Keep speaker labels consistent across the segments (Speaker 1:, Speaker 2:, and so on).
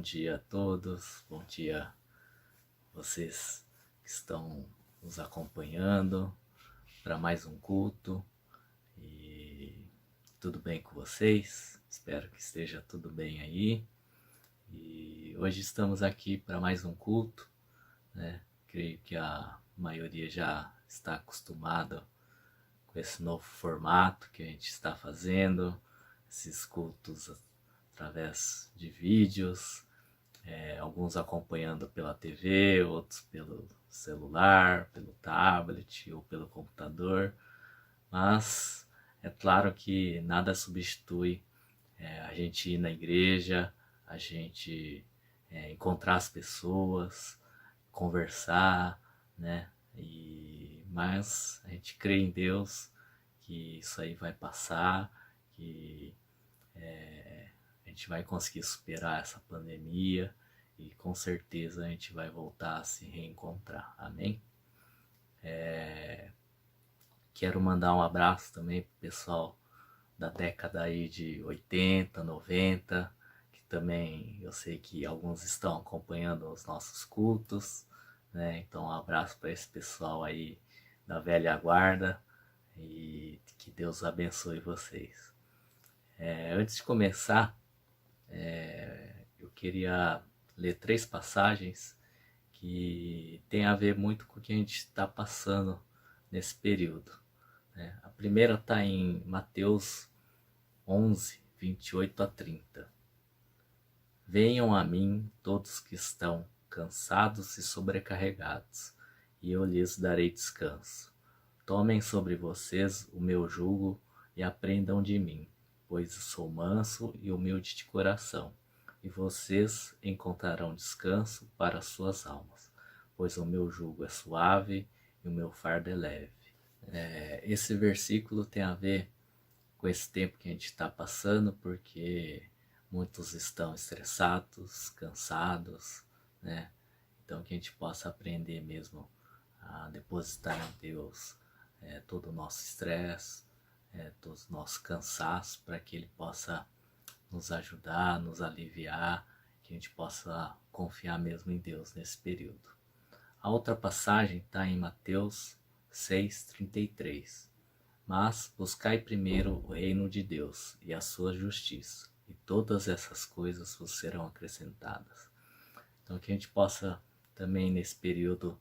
Speaker 1: dia a todos, bom dia vocês que estão nos acompanhando para mais um culto. E tudo bem com vocês? Espero que esteja tudo bem aí. E hoje estamos aqui para mais um culto, né? Creio que a maioria já está acostumada com esse novo formato que a gente está fazendo, esses cultos através de vídeos, alguns acompanhando pela TV, outros pelo celular, pelo tablet ou pelo computador, mas é claro que nada substitui a gente ir na igreja, a gente encontrar as pessoas, conversar, né? Mas a gente crê em Deus que isso aí vai passar, que a gente vai conseguir superar essa pandemia e com certeza a gente vai voltar a se reencontrar, amém? Quero mandar um abraço também pro pessoal da década aí de 80, 90, que também eu sei que alguns estão acompanhando os nossos cultos, né? Então um abraço para esse pessoal aí da velha guarda e que Deus abençoe vocês. Antes de começar, eu queria ler 3 passagens que tem a ver muito com o que a gente está passando nesse período, né? A primeira está em Mateus 11, 28 a 30. Venham a mim todos que estão cansados e sobrecarregados, e eu lhes darei descanso. Tomem sobre vocês o meu jugo e aprendam de mim, pois sou manso e humilde de coração, e vocês encontrarão descanso para suas almas, pois o meu jugo é suave e o meu fardo é leve. Esse versículo tem a ver com esse tempo que a gente está passando, porque muitos estão estressados, cansados, né? Então que a gente possa aprender mesmo a depositar em Deus todo o nosso estresse, todo o nosso cansaço, para que Ele possa nos ajudar, nos aliviar, que a gente possa confiar mesmo em Deus nesse período. A outra passagem está em Mateus 6,33. Mas buscai primeiro o reino de Deus e a sua justiça, e todas essas coisas vos serão acrescentadas. Então que a gente possa também nesse período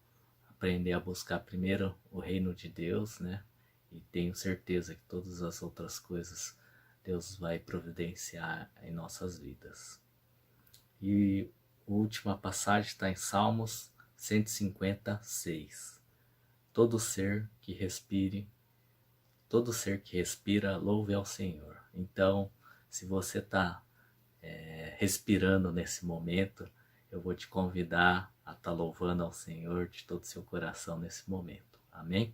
Speaker 1: aprender a buscar primeiro o reino de Deus, né? E tenho certeza que todas as outras coisas Deus vai providenciar em nossas vidas. E a última passagem está em Salmos 156. Todo ser que respira, louve ao Senhor. Então, se você está respirando nesse momento, eu vou te convidar a estar louvando ao Senhor de todo o seu coração nesse momento. Amém?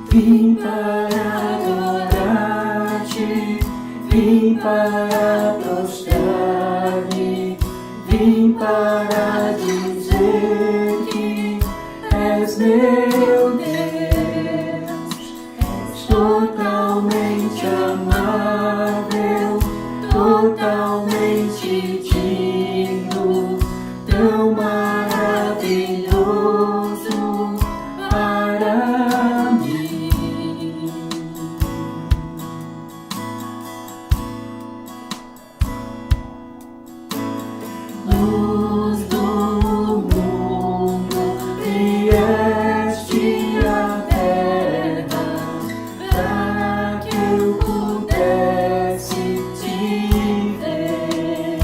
Speaker 2: Vim para adorar-te, vim para prostrar-me, vim para dizer que és meu Deus. És totalmente amável, totalmente digno, tão maravilhoso para mim. Luz do mundo, vieste à terra, para que eu pudesse te ver.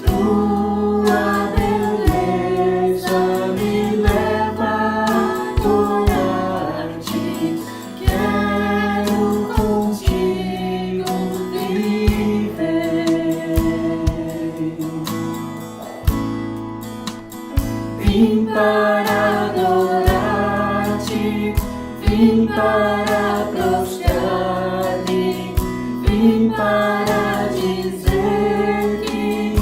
Speaker 2: Tua beleza me leva a adorar-te, quero contigo viver. Vim para adorar-te, vim para prostrar-me, vim para dizer que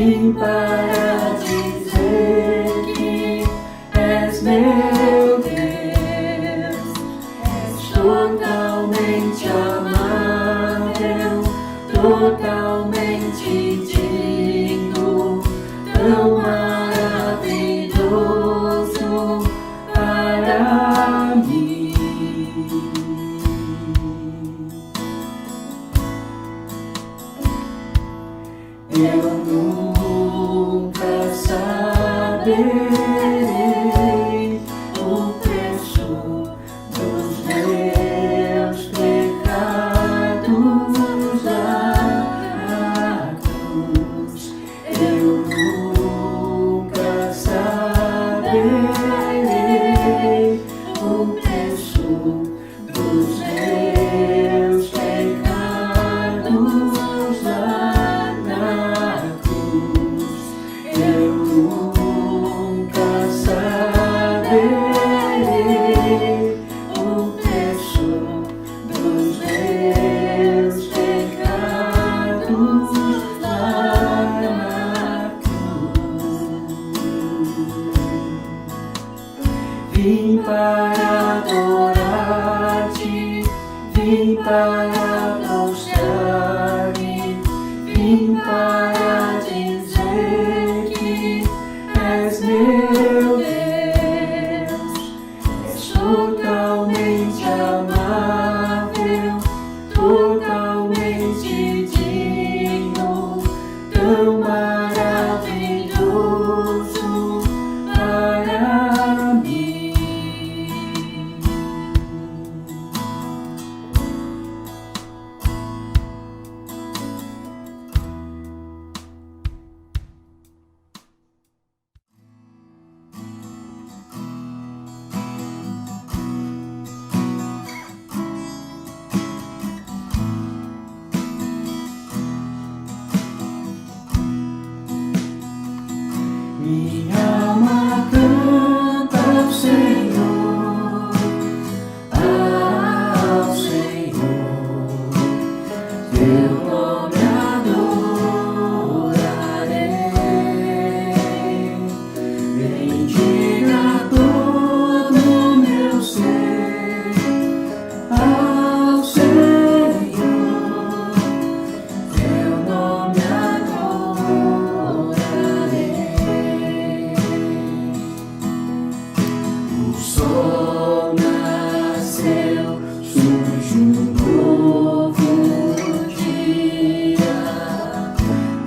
Speaker 2: vim para dizer que és meu Deus, és totalmente amável, totalmente digno, tão maravilhoso para mim. Eu nunca saberei o preço dos meus pecados na cruz. Eu nunca saberei o preço dos meus pecados na cruz. Eu nunca saberei o preço dos meus pecados na cruz. Vim para adorar-te, vim para mostrar-me, vim para dizer que és meu Deus, és totalmente amável, totalmente digno, tão maravilhoso para mim. Minha alma canta ao Senhor, teu nome adorarei. Bendiga todo meu ser ao Senhor, teu nome adorarei. O sol nasceu, surge um novo dia.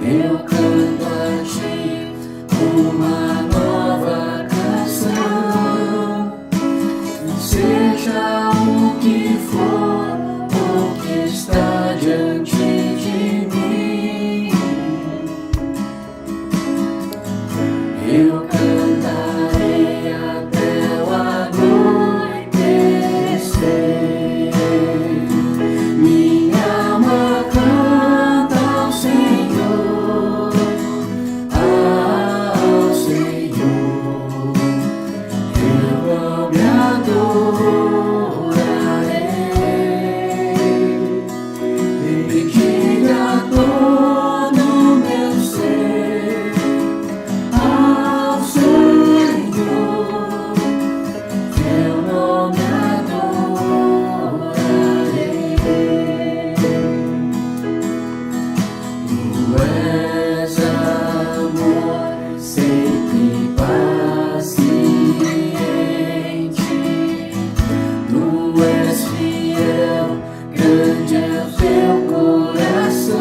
Speaker 2: Eu canto a ti uma nova canção. Seja o que for, o que está diante de mim, eu cantarei até o anoitecer. Minha alma canta ao Senhor, teu nome adorarei. Bendiga todo meu ser ao Senhor, teu nome adorarei. Tu és amor, sempre paciente. Tu és fiel, grande é o teu coração.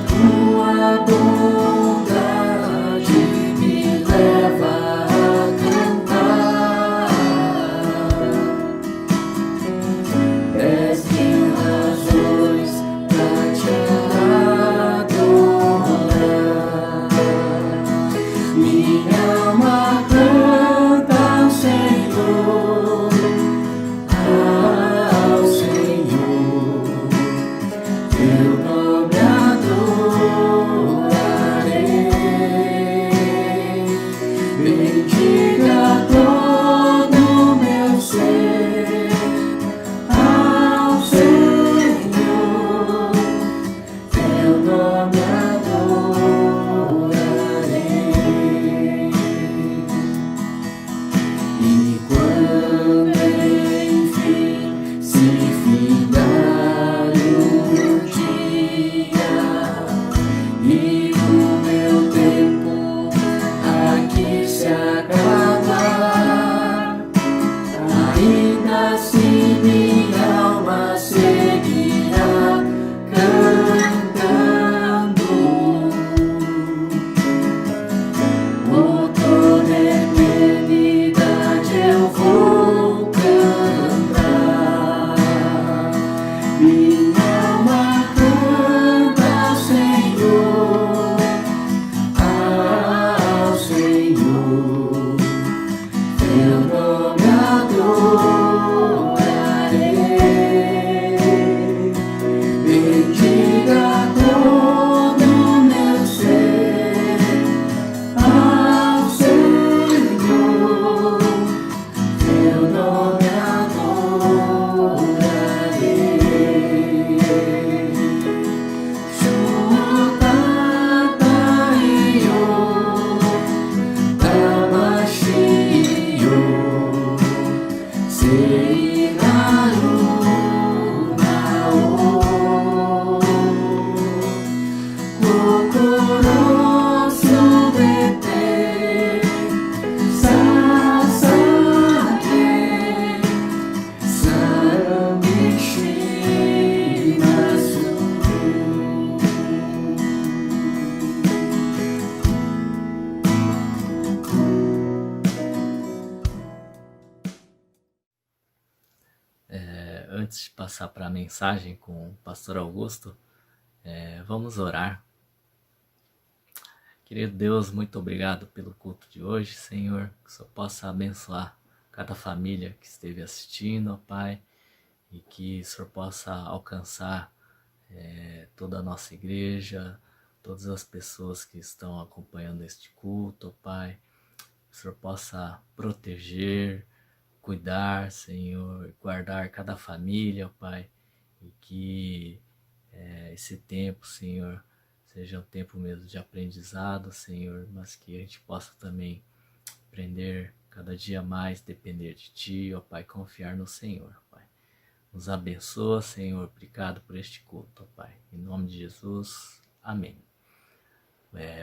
Speaker 2: Tua bondade me leva a cantar. 10.000 razões pra te adorar. Minha alma canta ao Senhor, teu nome adorarei.
Speaker 1: antes de passar para a mensagem com o pastor Augusto, vamos orar. Querido Deus, muito obrigado pelo culto de hoje, Senhor, que o Senhor possa abençoar cada família que esteve assistindo, ó Pai, e que o Senhor possa alcançar toda a nossa igreja, todas as pessoas que estão acompanhando este culto, ó Pai, que o Senhor possa proteger, cuidar, Senhor, guardar cada família, ó Pai, e que esse tempo, Senhor, seja um tempo mesmo de aprendizado, Senhor, mas que a gente possa também aprender cada dia mais, depender de Ti, ó Pai, confiar no Senhor, ó Pai. Nos abençoa, Senhor, obrigado por este culto, ó Pai. Em nome de Jesus, amém.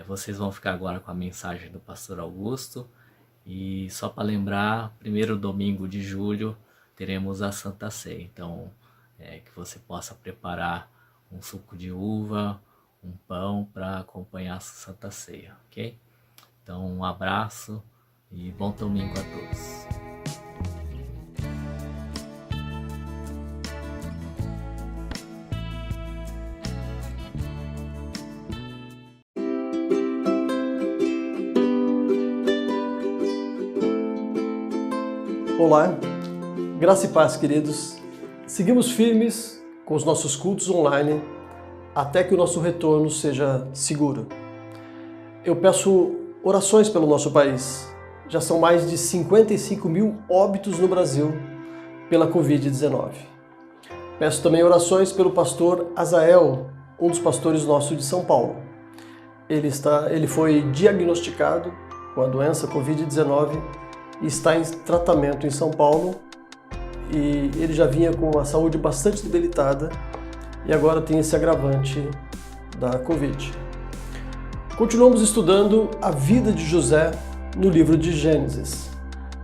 Speaker 1: Vocês vão ficar agora com a mensagem do pastor Augusto. E só para lembrar, primeiro domingo de julho teremos a Santa Ceia. Então, que você possa preparar um suco de uva, um pão para acompanhar a Santa Ceia, ok? Então, um abraço e bom domingo a todos.
Speaker 3: Olá, graça e paz, queridos. Seguimos firmes com os nossos cultos online até que o nosso retorno seja seguro. Eu peço orações pelo nosso país. Já são mais de 55 mil óbitos no Brasil pela Covid-19. Peço também orações pelo pastor Azael, um dos pastores nossos de São Paulo. Ele foi diagnosticado com a doença Covid-19 e está em tratamento em São Paulo, e ele já vinha com a saúde bastante debilitada e agora tem esse agravante da Covid. Continuamos estudando a vida de José no livro de Gênesis.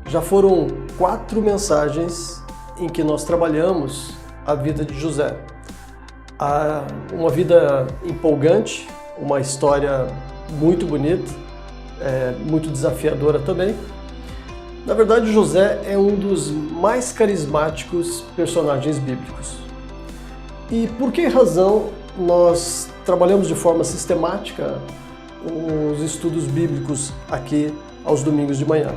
Speaker 3: Já foram 4 mensagens em que nós trabalhamos a vida de José. Uma vida empolgante, uma história muito bonita, muito desafiadora também. Na verdade, José é um dos mais carismáticos personagens bíblicos. E por que razão nós trabalhamos de forma sistemática os estudos bíblicos aqui aos domingos de manhã?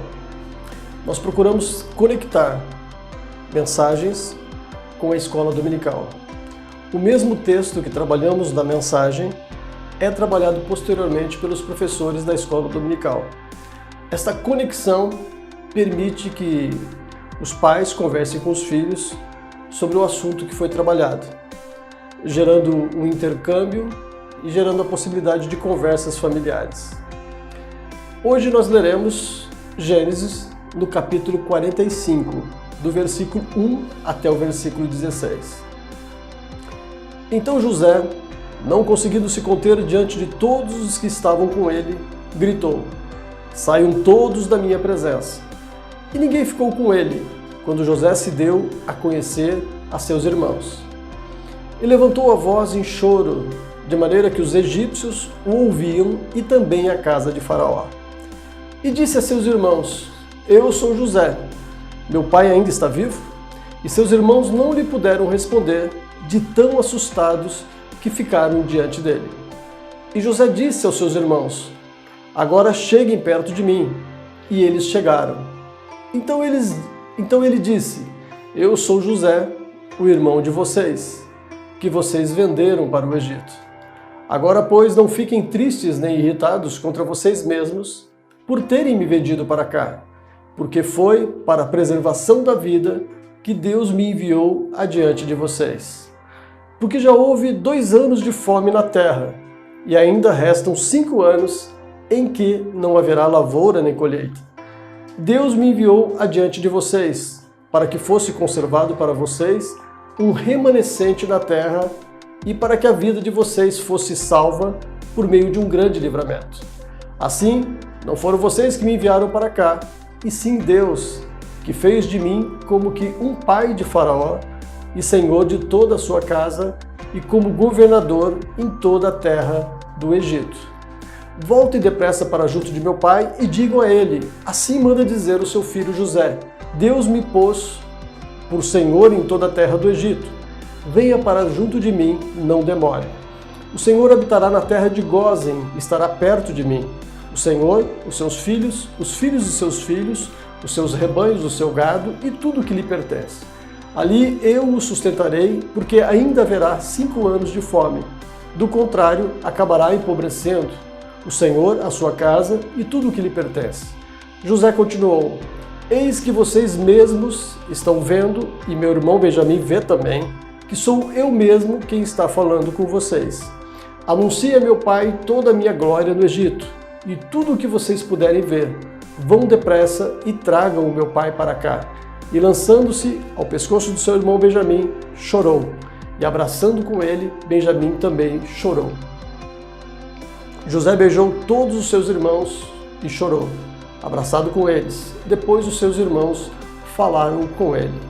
Speaker 3: Nós procuramos conectar mensagens com a escola dominical. O mesmo texto que trabalhamos na mensagem é trabalhado posteriormente pelos professores da escola dominical. Esta conexão permite que os pais conversem com os filhos sobre o assunto que foi trabalhado, gerando um intercâmbio e gerando a possibilidade de conversas familiares. Hoje nós leremos Gênesis no capítulo 45, do versículo 1 até o versículo 16. Então José, não conseguindo se conter diante de todos os que estavam com ele, gritou: "Saiam todos da minha presença!" E ninguém ficou com ele, quando José se deu a conhecer a seus irmãos. E levantou a voz em choro, de maneira que os egípcios o ouviam e também a casa de Faraó. E disse a seus irmãos: "Eu sou José. Meu pai ainda está vivo?" E seus irmãos não lhe puderam responder, de tão assustados que ficaram diante dele. E José disse aos seus irmãos: "Agora cheguem perto de mim." E eles chegaram. Então ele disse: "Eu sou José, o irmão de vocês, que vocês venderam para o Egito. Agora, pois, não fiquem tristes nem irritados contra vocês mesmos por terem me vendido para cá, porque foi para a preservação da vida que Deus me enviou adiante de vocês. Porque já houve 2 anos de fome na terra, e ainda restam 5 anos em que não haverá lavoura nem colheita. Deus me enviou adiante de vocês, para que fosse conservado para vocês um remanescente na terra e para que a vida de vocês fosse salva por meio de um grande livramento. Assim, não foram vocês que me enviaram para cá, e sim Deus, que fez de mim como que um pai de Faraó e senhor de toda a sua casa e como governador em toda a terra do Egito. Voltem depressa para junto de meu pai e digam a ele: assim manda dizer o seu filho José: Deus me pôs por senhor em toda a terra do Egito. Venha para junto de mim, não demore. O Senhor habitará na terra de Gósen, estará perto de mim. O Senhor, os seus filhos, os filhos de seus filhos, os seus rebanhos, o seu gado e tudo o que lhe pertence. Ali eu o sustentarei, porque ainda haverá 5 anos de fome. Do contrário, acabará empobrecendo o Senhor, a sua casa e tudo o que lhe pertence. José continuou: Eis que vocês mesmos estão vendo, e meu irmão Benjamim vê também, que sou eu mesmo quem está falando com vocês. Anuncie a meu pai toda a minha glória no Egito, e tudo o que vocês puderem ver. Vão depressa e tragam o meu pai para cá. E lançando-se ao pescoço do seu irmão Benjamim, chorou. E abraçando com ele, Benjamim também chorou. José beijou todos os seus irmãos e chorou, abraçado com eles. Depois os seus irmãos falaram com ele.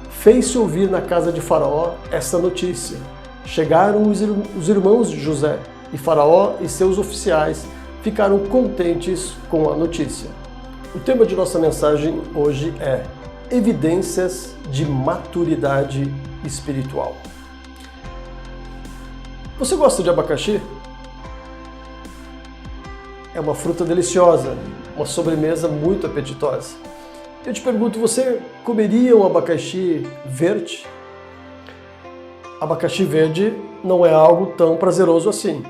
Speaker 3: Fez-se ouvir na casa de Faraó esta notícia. Chegaram os irmãos de José, e Faraó e seus oficiais ficaram contentes com a notícia. O tema de nossa mensagem hoje é evidências de maturidade espiritual. Você gosta de abacaxi? É uma fruta deliciosa, uma sobremesa muito apetitosa. Eu te pergunto, você comeria um abacaxi verde? Abacaxi verde não é algo tão prazeroso assim.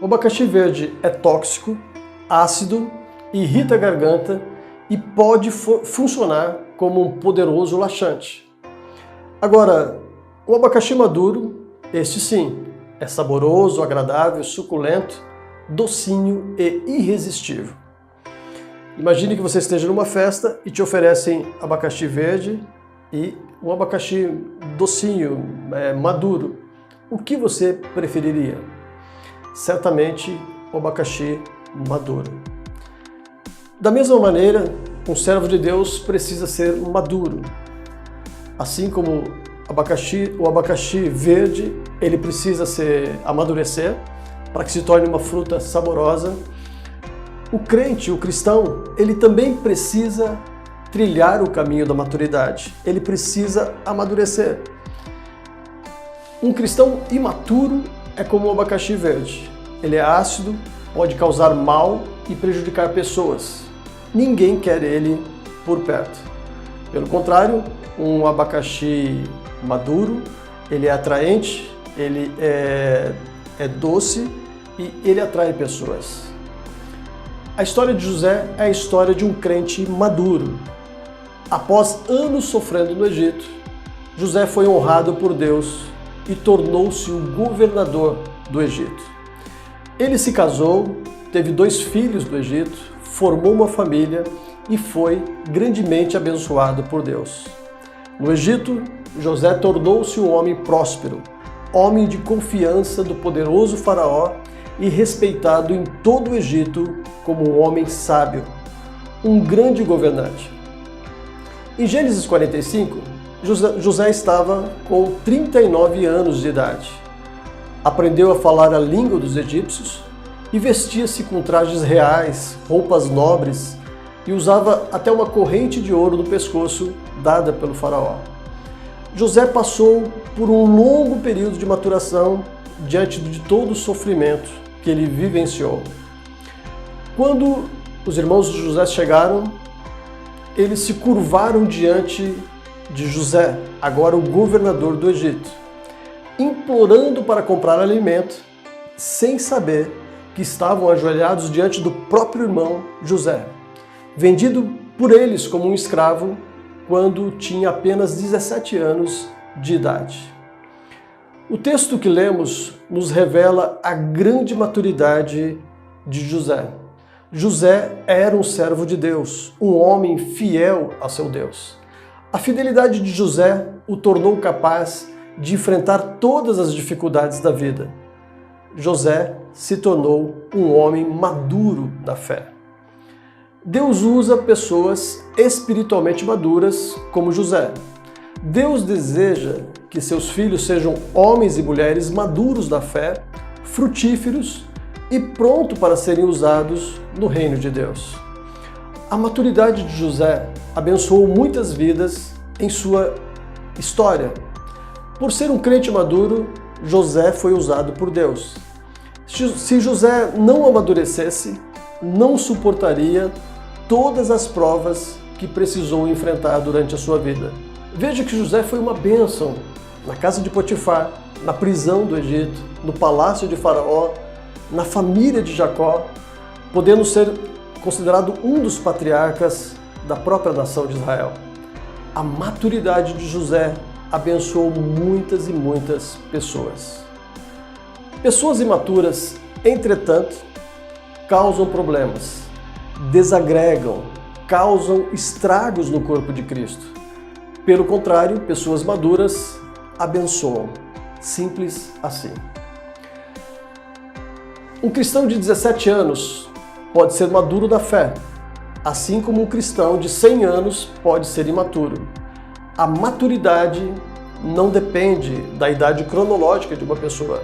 Speaker 3: O abacaxi verde é tóxico, ácido, irrita a garganta e pode funcionar como um poderoso laxante. Agora, o abacaxi maduro, este sim, é saboroso, agradável, suculento, docinho e irresistível. Imagine que você esteja numa festa e te oferecem abacaxi verde e um abacaxi docinho, maduro. O que você preferiria? Certamente o abacaxi maduro. Da mesma maneira, um servo de Deus precisa ser maduro. Assim como o abacaxi verde, ele precisa amadurecer para que se torne uma fruta saborosa. O crente, o cristão, ele também precisa trilhar o caminho da maturidade. Ele precisa amadurecer. Um cristão imaturo é como o abacaxi verde. Ele é ácido, pode causar mal e prejudicar pessoas. Ninguém quer ele por perto. Pelo contrário, um abacaxi maduro, ele é atraente, ele é doce e ele atrai pessoas. A história de José é a história de um crente maduro. Após anos sofrendo no Egito, José foi honrado por Deus e tornou-se o governador do Egito. Ele se casou, teve 2 filhos do Egito, formou uma família e foi grandemente abençoado por Deus. No Egito, José tornou-se um homem próspero, homem de confiança do poderoso Faraó e respeitado em todo o Egito como um homem sábio, um grande governante. Em Gênesis 45, José estava com 39 anos de idade. Aprendeu a falar a língua dos egípcios e vestia-se com trajes reais, roupas nobres e usava até uma corrente de ouro no pescoço dada pelo faraó. José passou por um longo período de maturação diante de todo o sofrimento que ele vivenciou. Quando os irmãos de José chegaram, eles se curvaram diante de José, agora o governador do Egito, implorando para comprar alimento, sem saber que estavam ajoelhados diante do próprio irmão José, vendido por eles como um escravo quando tinha apenas 17 anos de idade. O texto que lemos nos revela a grande maturidade de José. José era um servo de Deus, um homem fiel a seu Deus. A fidelidade de José o tornou capaz de enfrentar todas as dificuldades da vida. José se tornou um homem maduro da fé. Deus usa pessoas espiritualmente maduras como José. Deus deseja que seus filhos sejam homens e mulheres maduros da fé, frutíferos e prontos para serem usados no reino de Deus. A maturidade de José abençoou muitas vidas em sua história. Por ser um crente maduro, José foi usado por Deus. Se José não amadurecesse, não suportaria todas as provas que precisou enfrentar durante a sua vida. Veja que José foi uma bênção na casa de Potifar, na prisão do Egito, no palácio de Faraó, na família de Jacó, podendo ser considerado um dos patriarcas da própria nação de Israel. A maturidade de José abençoou muitas e muitas pessoas. Pessoas imaturas, entretanto, causam problemas, desagregam, causam estragos no corpo de Cristo. Pelo contrário, pessoas maduras abençoam. Simples assim. Um cristão de 17 anos pode ser maduro na fé, assim como um cristão de 100 anos pode ser imaturo. A maturidade não depende da idade cronológica de uma pessoa.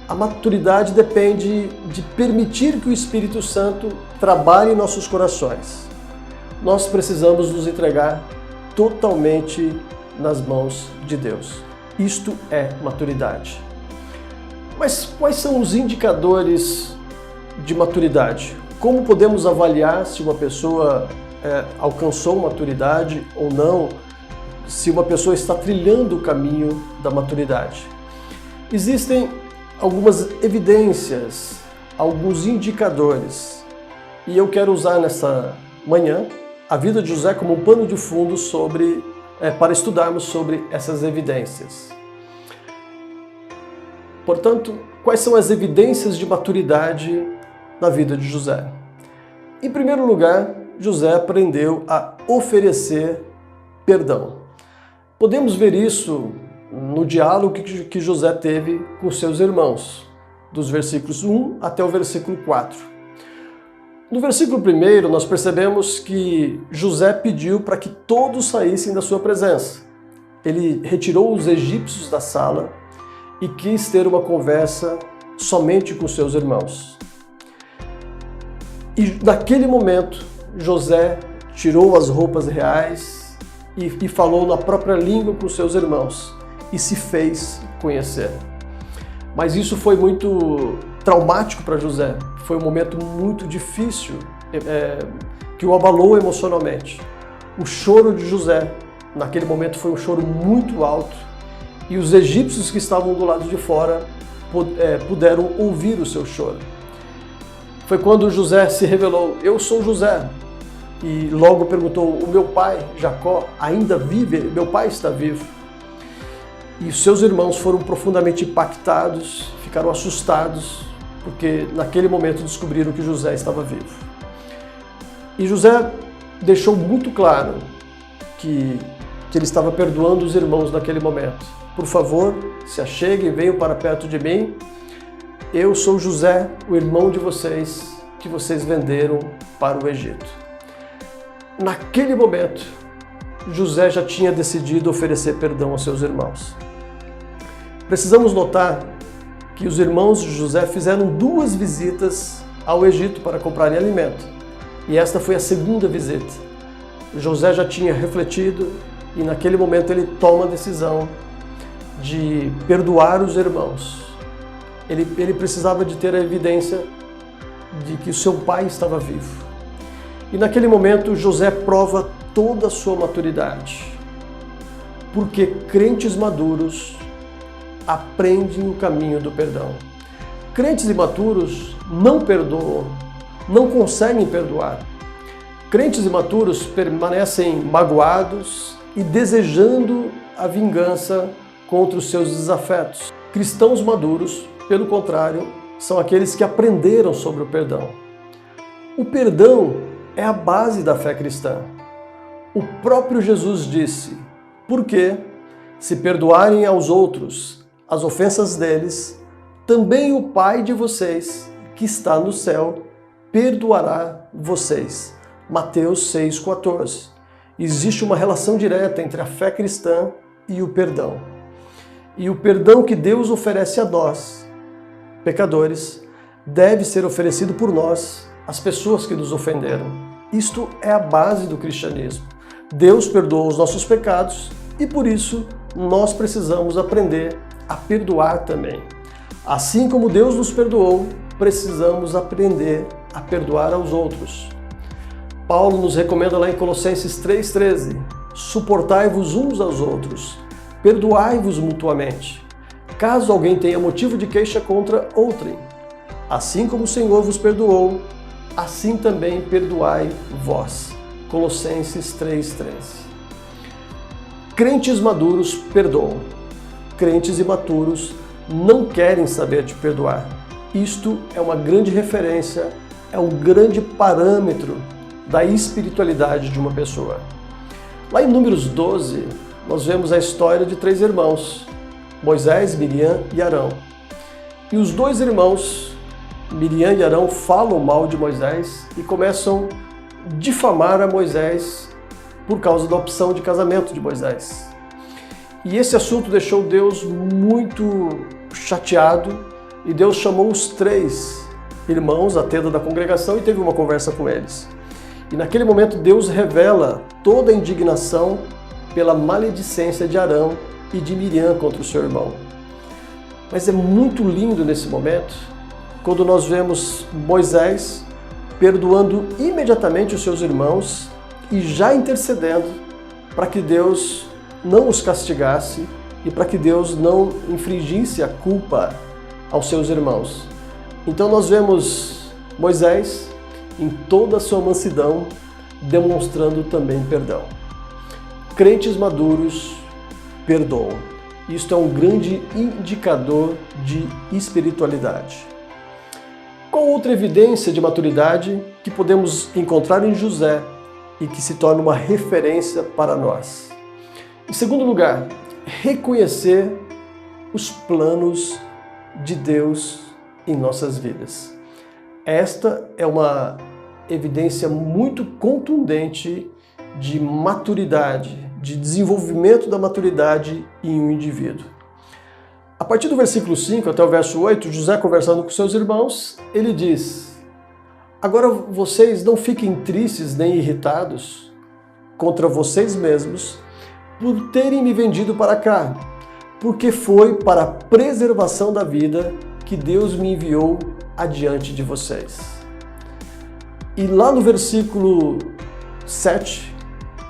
Speaker 3: A maturidade depende de permitir que o Espírito Santo trabalhe em nossos corações. Nós precisamos nos entregar totalmente nas mãos de Deus. Isto é maturidade. Mas quais são os indicadores de maturidade? Como podemos avaliar se uma pessoa alcançou maturidade ou não, se uma pessoa está trilhando o caminho da maturidade? Existem algumas evidências, alguns indicadores, e eu quero usar nessa manhã a vida de José como um pano de fundo para estudarmos sobre essas evidências. Portanto, quais são as evidências de maturidade na vida de José? Em primeiro lugar, José aprendeu a oferecer perdão. Podemos ver isso no diálogo que José teve com seus irmãos, dos versículos 1 até o versículo 4. No versículo 1, nós percebemos que José pediu para que todos saíssem da sua presença. Ele retirou os egípcios da sala e quis ter uma conversa somente com seus irmãos. E naquele momento, José tirou as roupas reais e falou na própria língua com seus irmãos e se fez conhecer. Mas isso foi muito traumático para José. Foi um momento muito difícil, que o abalou emocionalmente. O choro de José, naquele momento, foi um choro muito alto, e os egípcios que estavam do lado de fora puderam ouvir o seu choro. Foi quando José se revelou: eu sou José. E logo perguntou: o meu pai, Jacó, ainda vive? Meu pai está vivo. E os seus irmãos foram profundamente impactados, ficaram assustados, porque naquele momento descobriram que José estava vivo. E José deixou muito claro que ele estava perdoando os irmãos naquele momento. Por favor, se acheguem, venham para perto de mim. Eu sou José, o irmão de vocês, que vocês venderam para o Egito. Naquele momento, José já tinha decidido oferecer perdão aos seus irmãos. Precisamos notar que os irmãos de José fizeram 2 visitas ao Egito para comprarem alimento. E esta foi a segunda visita. José já tinha refletido e naquele momento ele toma a decisão de perdoar os irmãos. Ele precisava de ter a evidência de que o seu pai estava vivo. E naquele momento José prova toda a sua maturidade. Porque crentes maduros aprendem o caminho do perdão. Crentes imaturos não perdoam, não conseguem perdoar. Crentes imaturos permanecem magoados e desejando a vingança contra os seus desafetos. Cristãos maduros, pelo contrário, são aqueles que aprenderam sobre o perdão. O perdão é a base da fé cristã. O próprio Jesus disse: porque, se perdoarem aos outros as ofensas deles, também o Pai de vocês, que está no céu, perdoará vocês. Mateus 6,14. Existe uma relação direta entre a fé cristã e o perdão. E o perdão que Deus oferece a nós, pecadores, deve ser oferecido por nós às pessoas que nos ofenderam. Isto é a base do cristianismo. Deus perdoou os nossos pecados e por isso nós precisamos aprender a perdoar também. Assim como Deus nos perdoou, precisamos aprender a perdoar aos outros. Paulo nos recomenda lá em Colossenses 3,13: suportai-vos uns aos outros, perdoai-vos mutuamente, caso alguém tenha motivo de queixa contra outrem. Assim como o Senhor vos perdoou, assim também perdoai vós. Colossenses 3,13. Crentes maduros perdoam. Crentes imaturos não querem saber de perdoar. Isto é uma grande referência, é um grande parâmetro da espiritualidade de uma pessoa. Lá em Números 12, nós vemos a história de 3 irmãos, Moisés, Miriam e Arão. E os 2 irmãos, Miriam e Arão, falam mal de Moisés e começam a difamar a Moisés por causa da opção de casamento de Moisés. E esse assunto deixou Deus muito chateado e Deus chamou os 3 irmãos à tenda da congregação e teve uma conversa com eles. E naquele momento Deus revela toda a indignação pela maledicência de Arão e de Miriam contra o seu irmão. Mas é muito lindo nesse momento, quando nós vemos Moisés perdoando imediatamente os seus irmãos e já intercedendo para que Deus não os castigasse e para que Deus não infligisse a culpa aos seus irmãos. Então nós vemos Moisés em toda a sua mansidão demonstrando também perdão. Crentes maduros perdoam. Isto é um grande indicador de espiritualidade. Qual outra evidência de maturidade que podemos encontrar em José e que se torna uma referência para nós? Em segundo lugar, reconhecer os planos de Deus em nossas vidas. Esta é uma evidência muito contundente de maturidade, de desenvolvimento da maturidade em um indivíduo. A partir do versículo 5 até o verso 8, José conversando com seus irmãos, ele diz: agora vocês não fiquem tristes nem irritados contra vocês mesmos por terem me vendido para cá, porque foi para a preservação da vida que Deus me enviou adiante de vocês. E lá no versículo 7,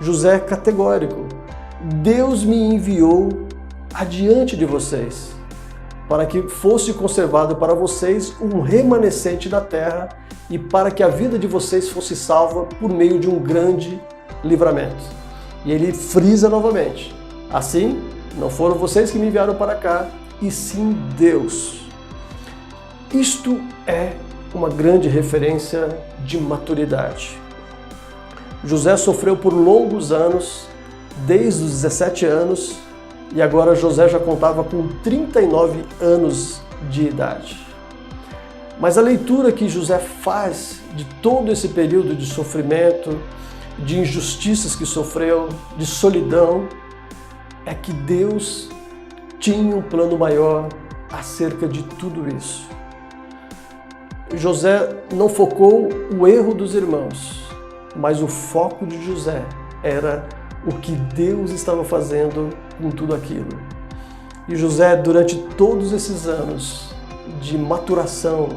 Speaker 3: José é categórico: Deus me enviou adiante de vocês, para que fosse conservado para vocês um remanescente da terra e para que a vida de vocês fosse salva por meio de um grande livramento. E ele frisa novamente: assim, não foram vocês que me enviaram para cá, e sim Deus. Isto é uma grande referência de maturidade. José sofreu por longos anos, desde os 17 anos, e agora José já contava com 39 anos de idade. Mas a leitura que José faz de todo esse período de sofrimento, de injustiças que sofreu, de solidão, é que Deus tinha um plano maior acerca de tudo isso. José não focou o erro dos irmãos, mas o foco de José era o que Deus estava fazendo com tudo aquilo. E José, durante todos esses anos de maturação,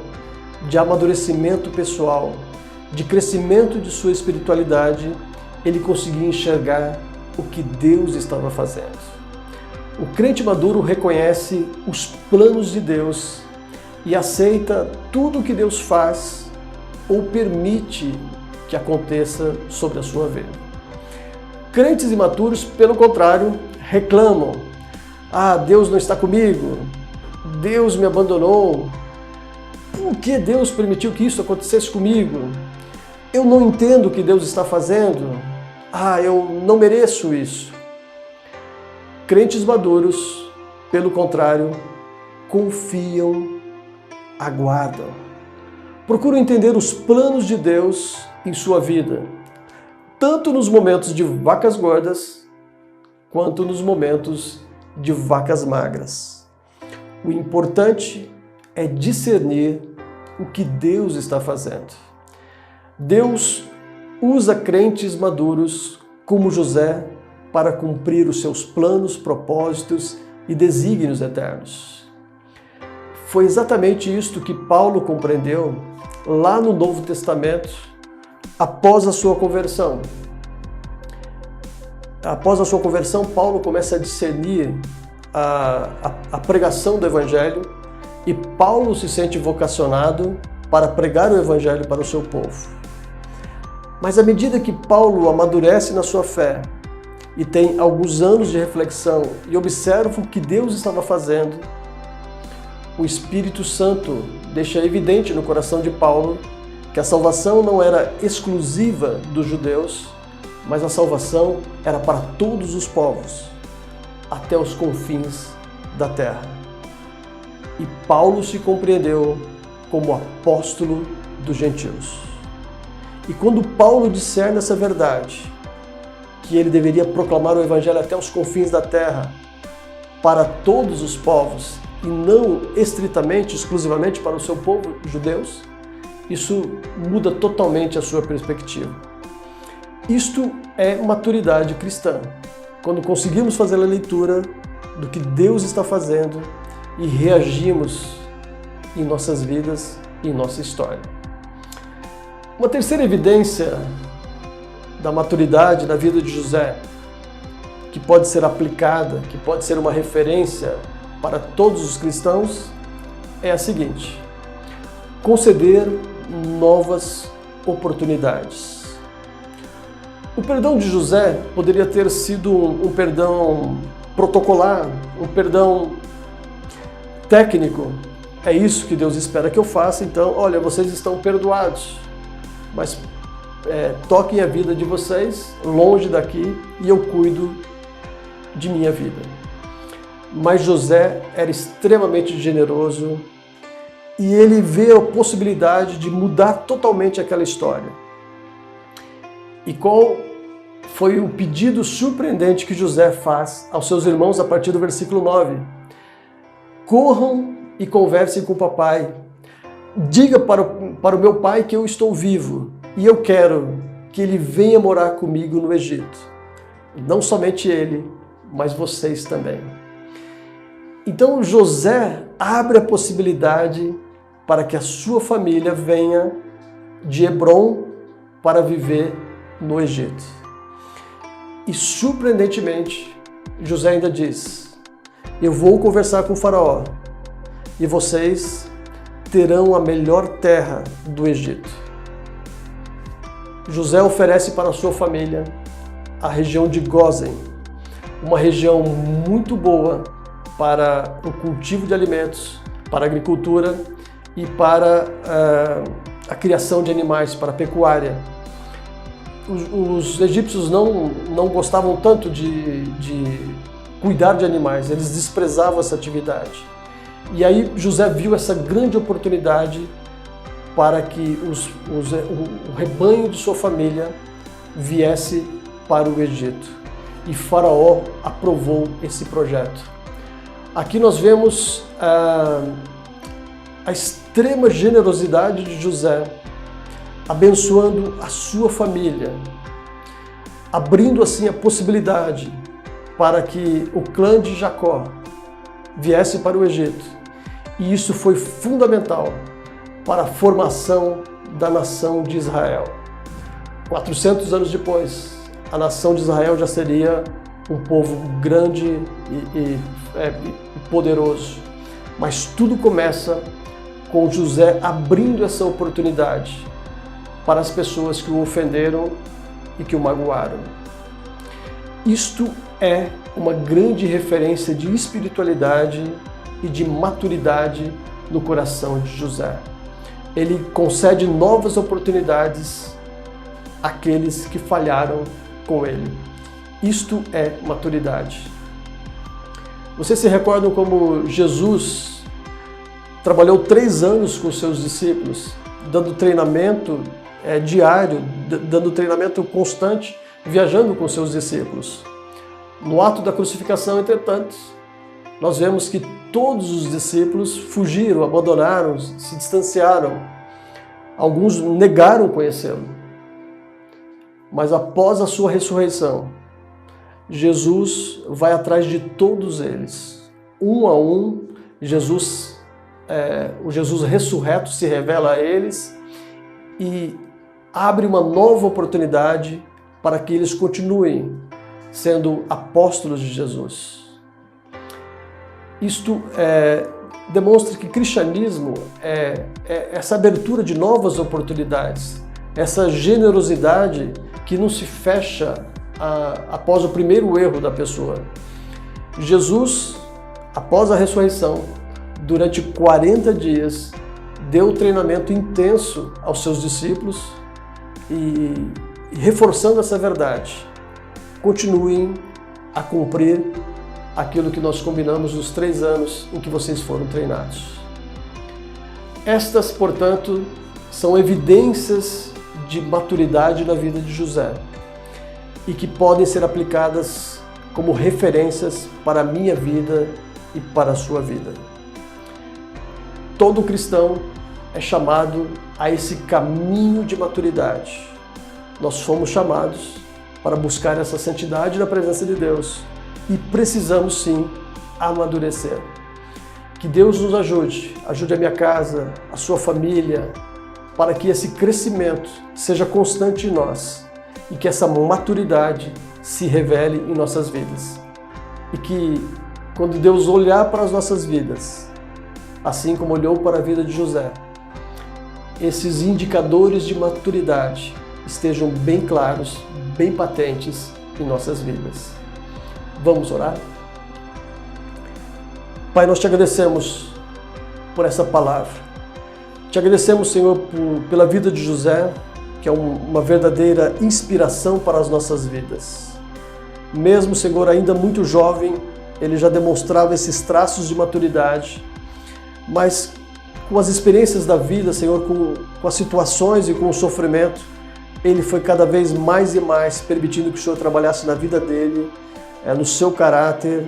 Speaker 3: de amadurecimento pessoal, de crescimento de sua espiritualidade, ele conseguia enxergar o que Deus estava fazendo. O crente maduro reconhece os planos de Deus e aceita tudo o que Deus faz ou permite que aconteça sobre a sua vida. Crentes imaturos, pelo contrário, reclamam: ah, Deus não está comigo, Deus me abandonou, por que Deus permitiu que isso acontecesse comigo? Eu não entendo o que Deus está fazendo, ah, eu não mereço isso. Crentes maduros, pelo contrário, confiam, aguardam, procuram entender os planos de Deus em sua vida, tanto nos momentos de vacas gordas, quanto nos momentos de vacas magras. O importante é discernir o que Deus está fazendo. Deus usa crentes maduros como José para cumprir os seus planos, propósitos e desígnios eternos. Foi exatamente isto que Paulo compreendeu lá no Novo Testamento, após a sua conversão. Após a sua conversão, Paulo começa a discernir a pregação do Evangelho e Paulo se sente vocacionado para pregar o Evangelho para o seu povo. Mas à medida que Paulo amadurece na sua fé e tem alguns anos de reflexão e observa o que Deus estava fazendo, o Espírito Santo deixa evidente no coração de Paulo que a salvação não era exclusiva dos judeus, mas a salvação era para todos os povos, até os confins da terra. E Paulo se compreendeu como apóstolo dos gentios. E quando Paulo discerne essa verdade, que ele deveria proclamar o Evangelho até os confins da terra, para todos os povos, e não estritamente, exclusivamente para o seu povo, os judeus, isso muda totalmente a sua perspectiva. Isto é maturidade cristã, quando conseguimos fazer a leitura do que Deus está fazendo e reagimos em nossas vidas e em nossa história. Uma terceira evidência da maturidade na vida de José, que pode ser aplicada, que pode ser uma referência para todos os cristãos, é a seguinte: conceder novas oportunidades. O perdão de José poderia ter sido um perdão protocolar, um perdão técnico. É isso que Deus espera que eu faça, então, olha, vocês estão perdoados, mas toquem a vida de vocês longe daqui e eu cuido de minha vida. Mas José era extremamente generoso e ele vê a possibilidade de mudar totalmente aquela história. E qual foi o pedido surpreendente que José faz aos seus irmãos a partir do versículo 9? Corram e conversem com o papai. Diga para o meu pai que eu estou vivo e eu quero que ele venha morar comigo no Egito. Não somente ele, mas vocês também. Então José abre a possibilidade para que a sua família venha de Hebrom para viver no Egito. E surpreendentemente, José ainda diz: eu vou conversar com o faraó e vocês terão a melhor terra do Egito. José oferece para a sua família a região de Gósen, uma região muito boa para o cultivo de alimentos, para a agricultura e para a criação de animais, para a pecuária. Os egípcios não gostavam tanto de cuidar de animais, eles desprezavam essa atividade. E aí José viu essa grande oportunidade para que o rebanho de sua família viesse para o Egito. E Faraó aprovou esse projeto. Aqui nós vemos a extrema generosidade de José, abençoando a sua família, abrindo assim a possibilidade para que o clã de Jacó viesse para o Egito. E isso foi fundamental para a formação da nação de Israel. 400 anos depois, a nação de Israel já seria um povo grande e poderoso. Mas tudo começa com José abrindo essa oportunidade para as pessoas que o ofenderam e que o magoaram. Isto é uma grande referência de espiritualidade e de maturidade no coração de José. Ele concede novas oportunidades àqueles que falharam com ele. Isto é maturidade. Vocês se recordam como Jesus trabalhou 3 anos com seus discípulos, dando treinamento diário, dando treinamento constante, viajando com seus discípulos. No ato da crucificação, entretanto, nós vemos que todos os discípulos fugiram, abandonaram, se distanciaram. Alguns negaram conhecê-lo. Mas após a sua ressurreição, Jesus vai atrás de todos eles. Um a um, o Jesus ressurreto se revela a eles e abre uma nova oportunidade para que eles continuem sendo apóstolos de Jesus. Isto demonstra que cristianismo é essa abertura de novas oportunidades, essa generosidade que não se fecha após o primeiro erro da pessoa. Jesus, após a ressurreição, durante 40 dias, deu treinamento intenso aos seus discípulos e reforçando essa verdade, continuem a cumprir aquilo que nós combinamos nos 3 anos em que vocês foram treinados. Estas, portanto, são evidências de maturidade na vida de José e que podem ser aplicadas como referências para a minha vida e para a sua vida. Todo cristão é chamado a esse caminho de maturidade. Nós fomos chamados para buscar essa santidade na presença de Deus e precisamos sim amadurecer. Que Deus nos ajude a minha casa, a sua família, para que esse crescimento seja constante em nós e que essa maturidade se revele em nossas vidas. E que quando Deus olhar para as nossas vidas, assim como olhou para a vida de José, esses indicadores de maturidade estejam bem claros, bem patentes em nossas vidas. Vamos orar? Pai, nós te agradecemos por essa palavra. Te agradecemos, Senhor, pela vida de José, que é uma verdadeira inspiração para as nossas vidas. Mesmo, Senhor, ainda muito jovem, ele já demonstrava esses traços de maturidade, mas com as experiências da vida, Senhor, com as situações e com o sofrimento, ele foi cada vez mais e mais permitindo que o Senhor trabalhasse na vida dele, no seu caráter,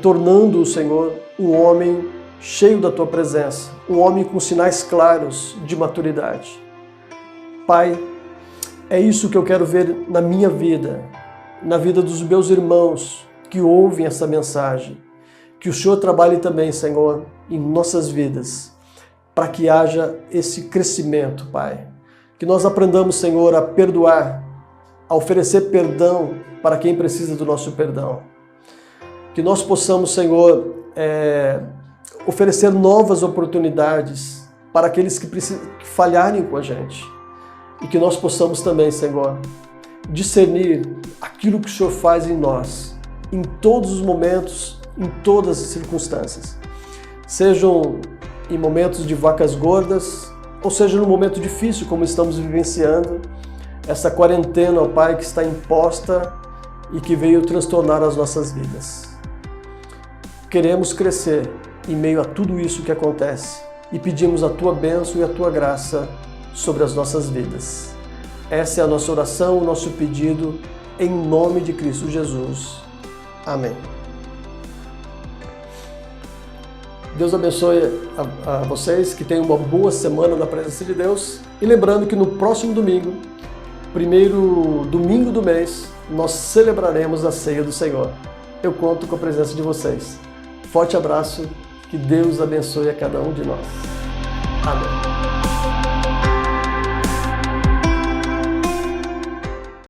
Speaker 3: tornando-o, Senhor, um homem cheio da Tua presença, um homem com sinais claros de maturidade. Pai, é isso que eu quero ver na minha vida, na vida dos meus irmãos que ouvem essa mensagem. Que o Senhor trabalhe também, Senhor, em nossas vidas, para que haja esse crescimento, Pai. Que nós aprendamos, Senhor, a perdoar, a oferecer perdão para quem precisa do nosso perdão. Que nós possamos, Senhor, oferecer novas oportunidades para aqueles que falharem com a gente. E que nós possamos também, Senhor, discernir aquilo que o Senhor faz em nós, em todos os momentos, em todas as circunstâncias. Sejam em momentos de vacas gordas, ou seja, num momento difícil como estamos vivenciando, essa quarentena, ó Pai, que está imposta e que veio transtornar as nossas vidas. Queremos crescer em meio a tudo isso que acontece e pedimos a Tua bênção e a Tua graça sobre as nossas vidas. Essa é a nossa oração, o nosso pedido, em nome de Cristo Jesus. Amém. Deus abençoe a vocês, que tenham uma boa semana na presença de Deus. E lembrando que no próximo domingo, primeiro domingo do mês, nós celebraremos a ceia do Senhor. Eu conto com a presença de vocês. Forte abraço, que Deus abençoe a cada um de nós. Amém.